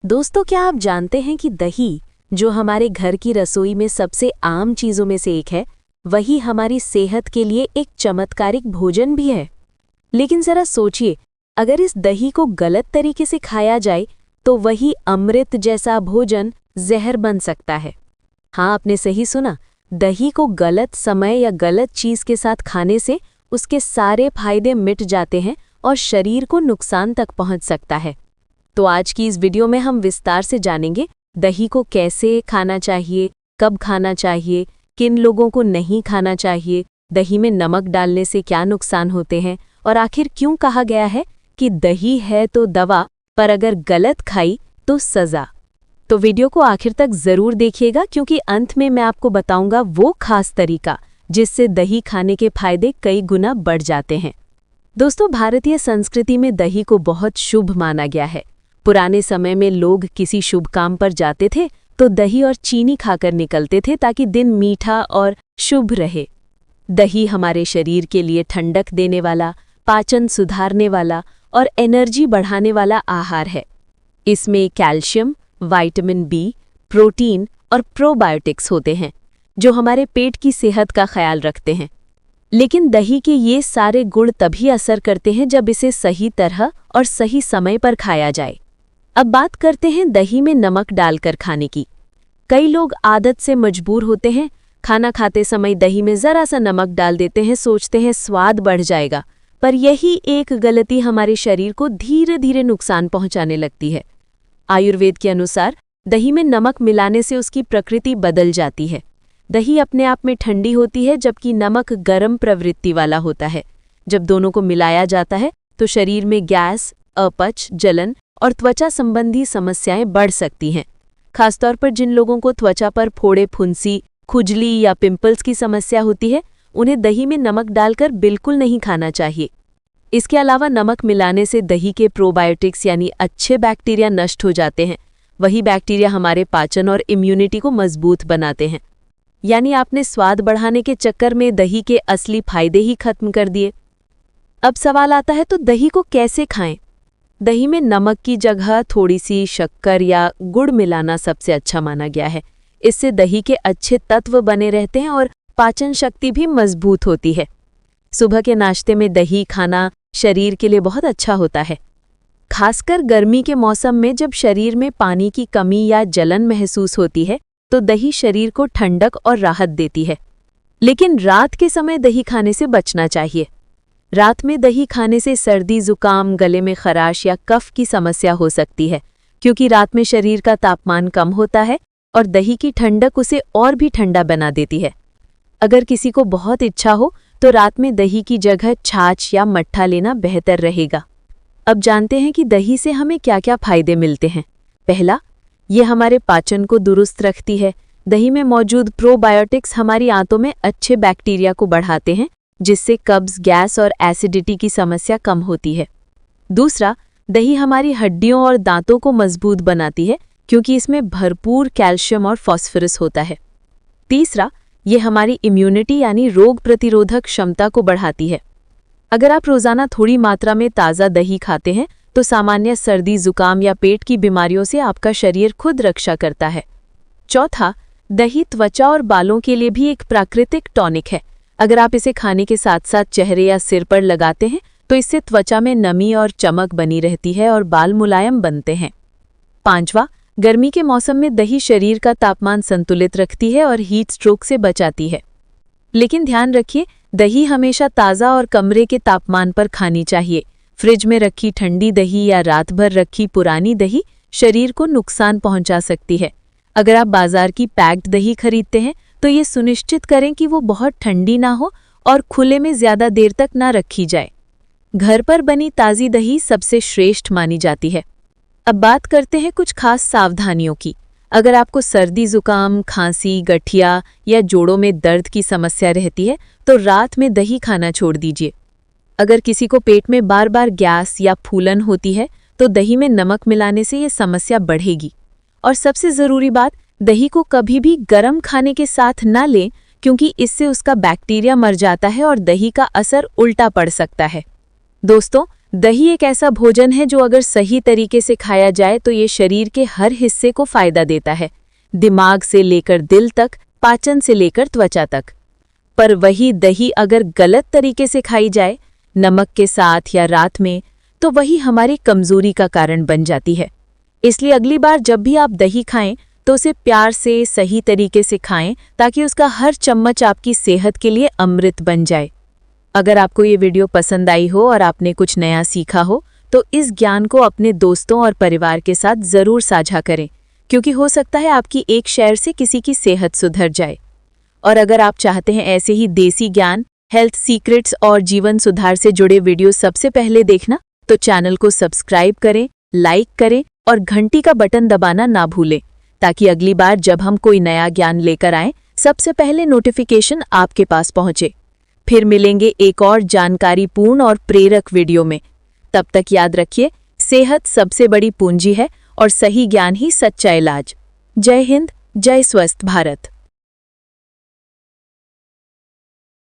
दोस्तों, क्या आप जानते हैं कि दही, जो हमारे घर की रसोई में सबसे आम चीज़ों में से एक है, वही हमारी सेहत के लिए एक चमत्कारिक भोजन भी है। लेकिन ज़रा सोचिए, अगर इस दही को गलत तरीके से खाया जाए तो वही अमृत जैसा भोजन जहर बन सकता है। हाँ, आपने सही सुना। दही को गलत समय या गलत चीज़ के साथ खाने से उसके सारे फायदे मिट जाते हैं और शरीर को नुकसान तक पहुंच सकता है। तो आज की इस वीडियो में हम विस्तार से जानेंगे दही को कैसे खाना चाहिए, कब खाना चाहिए, किन लोगों को नहीं खाना चाहिए, दही में नमक डालने से क्या नुकसान होते हैं और आखिर क्यों कहा गया है कि दही है तो दवा, पर अगर गलत खाई तो सज़ा। तो वीडियो को आखिर तक ज़रूर देखिएगा, क्योंकि अंत में मैं आपको बताऊंगा वो खास तरीका जिससे दही खाने के फायदे कई गुना बढ़ जाते हैं। दोस्तों, भारतीय संस्कृति में दही को बहुत शुभ माना गया है। पुराने समय में लोग किसी शुभ काम पर जाते थे तो दही और चीनी खाकर निकलते थे ताकि दिन मीठा और शुभ रहे। दही हमारे शरीर के लिए ठंडक देने वाला, पाचन सुधारने वाला और एनर्जी बढ़ाने वाला आहार है। इसमें कैल्शियम, विटामिन बी, प्रोटीन और प्रोबायोटिक्स होते हैं जो हमारे पेट की सेहत का ख्याल रखते हैं। लेकिन दही के ये सारे गुण तभी असर करते हैं जब इसे सही तरह और सही समय पर खाया जाए। अब बात करते हैं दही में नमक डालकर खाने की। कई लोग आदत से मजबूर होते हैं, खाना खाते समय दही में ज़रा सा नमक डाल देते हैं, सोचते हैं स्वाद बढ़ जाएगा, पर यही एक गलती हमारे शरीर को धीरे धीरे नुकसान पहुंचाने लगती है। आयुर्वेद के अनुसार दही में नमक मिलाने से उसकी प्रकृति बदल जाती है। दही अपने आप में ठंडी होती है, जबकि नमक गर्म प्रवृत्ति वाला होता है। जब दोनों को मिलाया जाता है तो शरीर में गैस, अपच, जलन और त्वचा संबंधी समस्याएं बढ़ सकती हैं। खासतौर पर जिन लोगों को त्वचा पर फोड़े, फुंसी, खुजली या पिंपल्स की समस्या होती है, उन्हें दही में नमक डालकर बिल्कुल नहीं खाना चाहिए। इसके अलावा नमक मिलाने से दही के प्रोबायोटिक्स यानी अच्छे बैक्टीरिया नष्ट हो जाते हैं। वही बैक्टीरिया हमारे पाचन और इम्यूनिटी को मजबूत बनाते हैं। यानी आपने स्वाद बढ़ाने के चक्कर में दही के असली फायदे ही खत्म कर दिए। अब सवाल आता है, तो दही को कैसे खाएं? दही में नमक की जगह थोड़ी सी शक्कर या गुड़ मिलाना सबसे अच्छा माना गया है। इससे दही के अच्छे तत्व बने रहते हैं और पाचन शक्ति भी मजबूत होती है। सुबह के नाश्ते में दही खाना शरीर के लिए बहुत अच्छा होता है। खासकर गर्मी के मौसम में जब शरीर में पानी की कमी या जलन महसूस होती है तो दही शरीर को ठंडक और राहत देती है। लेकिन रात के समय दही खाने से बचना चाहिए। रात में दही खाने से सर्दी, जुकाम, गले में खराश या कफ की समस्या हो सकती है, क्योंकि रात में शरीर का तापमान कम होता है और दही की ठंडक उसे और भी ठंडा बना देती है। अगर किसी को बहुत इच्छा हो तो रात में दही की जगह छाछ या मट्ठा लेना बेहतर रहेगा। अब जानते हैं कि दही से हमें क्या क्या फायदे मिलते हैं। पहला, ये हमारे पाचन को दुरुस्त रखती है। दही में मौजूद प्रोबायोटिक्स हमारी आंतों में अच्छे बैक्टीरिया को बढ़ाते हैं, जिससे कब्ज, गैस और एसिडिटी की समस्या कम होती है। दूसरा, दही हमारी हड्डियों और दांतों को मजबूत बनाती है, क्योंकि इसमें भरपूर कैल्शियम और फास्फोरस होता है। तीसरा, ये हमारी इम्यूनिटी यानी रोग प्रतिरोधक क्षमता को बढ़ाती है। अगर आप रोज़ाना थोड़ी मात्रा में ताज़ा दही खाते हैं तो सामान्य सर्दी, जुकाम या पेट की बीमारियों से आपका शरीर खुद रक्षा करता है। चौथा, दही त्वचा और बालों के लिए भी एक प्राकृतिक टॉनिक है। अगर आप इसे खाने के साथ साथ चेहरे या सिर पर लगाते हैं तो इससे त्वचा में नमी और चमक बनी रहती है और बाल मुलायम बनते हैं। पांचवा, गर्मी के मौसम में दही शरीर का तापमान संतुलित रखती है और हीट स्ट्रोक से बचाती है। लेकिन ध्यान रखिए, दही हमेशा ताज़ा और कमरे के तापमान पर खानी चाहिए। फ्रिज में रखी ठंडी दही या रात भर रखी पुरानी दही शरीर को नुकसान पहुंचा सकती है। अगर आप बाजार की पैक्ड दही खरीदते हैं तो ये सुनिश्चित करें कि वो बहुत ठंडी ना हो और खुले में ज़्यादा देर तक ना रखी जाए। घर पर बनी ताज़ी दही सबसे श्रेष्ठ मानी जाती है। अब बात करते हैं कुछ खास सावधानियों की। अगर आपको सर्दी, जुकाम, खांसी, गठिया या जोड़ों में दर्द की समस्या रहती है तो रात में दही खाना छोड़ दीजिए। अगर किसी को पेट में बार बार गैस या फूलन होती है तो दही में नमक मिलाने से ये समस्या बढ़ेगी। और सबसे ज़रूरी बात, दही को कभी भी गर्म खाने के साथ ना लें, क्योंकि इससे उसका बैक्टीरिया मर जाता है और दही का असर उल्टा पड़ सकता है। दोस्तों, दही एक ऐसा भोजन है जो अगर सही तरीके से खाया जाए तो ये शरीर के हर हिस्से को फायदा देता है, दिमाग से लेकर दिल तक, पाचन से लेकर त्वचा तक। पर वही दही अगर गलत तरीके से खाई जाए, नमक के साथ या रात में, तो वही हमारी कमजोरी का कारण बन जाती है। इसलिए अगली बार जब भी आप दही खाएं तो उसे प्यार से सही तरीके से खाएं ताकि उसका हर चम्मच आपकी सेहत के लिए अमृत बन जाए। अगर आपको ये वीडियो पसंद आई हो और आपने कुछ नया सीखा हो तो इस ज्ञान को अपने दोस्तों और परिवार के साथ ज़रूर साझा करें, क्योंकि हो सकता है आपकी एक शेयर से किसी की सेहत सुधर जाए। और अगर आप चाहते हैं ऐसे ही देसी ज्ञान, हेल्थ सीक्रेट्स और जीवन सुधार से जुड़े वीडियो सबसे पहले देखना, तो चैनल को सब्सक्राइब करें, लाइक करें और घंटी का बटन दबाना ना भूलें, ताकि अगली बार जब हम कोई नया ज्ञान लेकर आएं सबसे पहले नोटिफिकेशन आपके पास पहुंचे। फिर मिलेंगे एक और जानकारीपूर्ण और प्रेरक वीडियो में। तब तक याद रखिए, सेहत सबसे बड़ी पूंजी है और सही ज्ञान ही सच्चा इलाज। जय हिंद, जय स्वस्थ भारत।